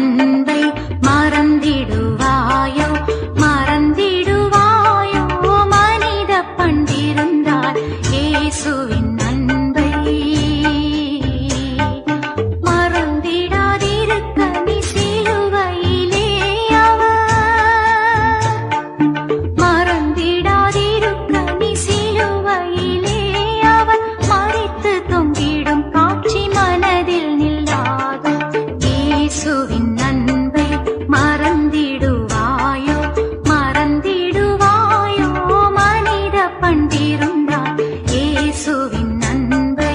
அன்பை மறந்திடுவாயோ மறந்திடுவாயோ மனித பண்டிருந்தால் இயேசுவின் அன்பை மறந்திடாதிருக்க நீ சிலுவையிலே மறந்திடாதிருக்க நீ சிலுவையிலே அவர் மரித்து தொங்கிடும் காட்சி மனதில் நில்லாது இயேசுவின் அன்பை மறந்திடுவாயோ மறந்திடுவாயோ மனித பண்டிருந்தால் இயேசுவின் அன்பை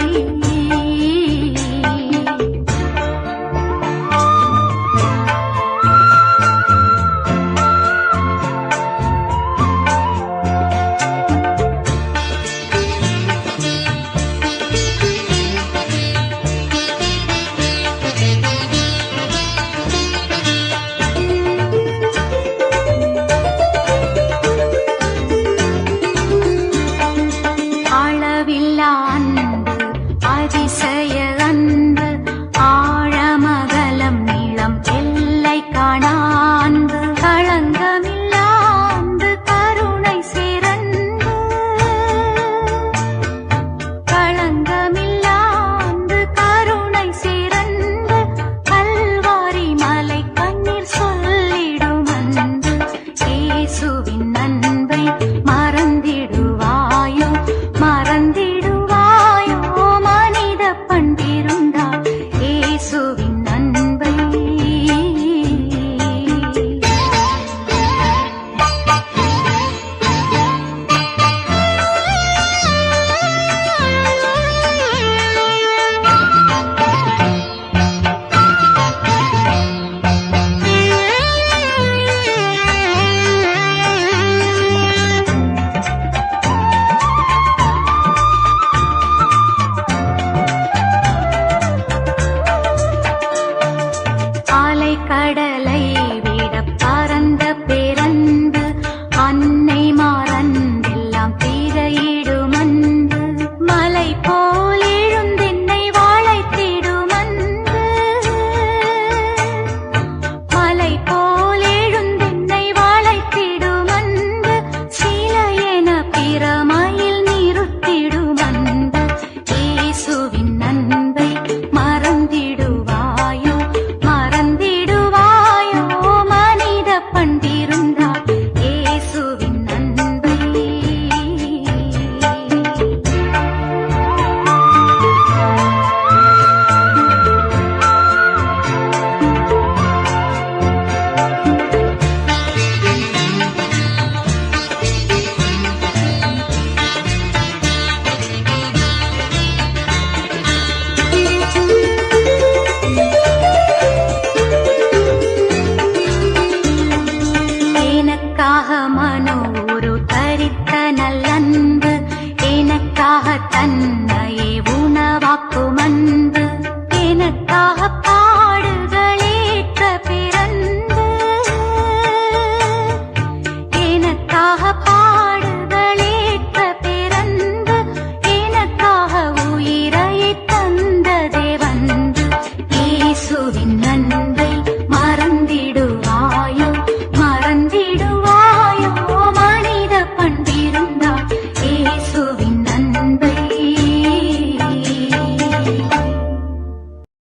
அளவில்லா அன்பு அதிசய அன்பு ஆழமகலம் நீளம் எல்லை காணா அன்பு களங்கமில்லா அன்பு கருணை சிறந்து களங்கமில்லா அன்பு கருணை சிறந்து கல்வாரி மலை கண்ணீர் சொல்லிடும் அன்பு இயேசுவின் அன்பை மறந்திடுவாயோ மறந்திடுவாயோ மனித பண்டிருந்தால் இயேசுவின் அன்பை கடலை விட பரந்த பேரன்பு அன்னை மாறன்பெல்லாம் திரையிடும் அன்பு மலை போல் எழுந்தென்னை வாழைத்திடும் அன்பு மலை போல் எழுந்தென்னை வாழைத்திடும் அன்பு சிலையென பிரமையில் நிறுத்திடும் அன்பு இயேசுவின் அன்பு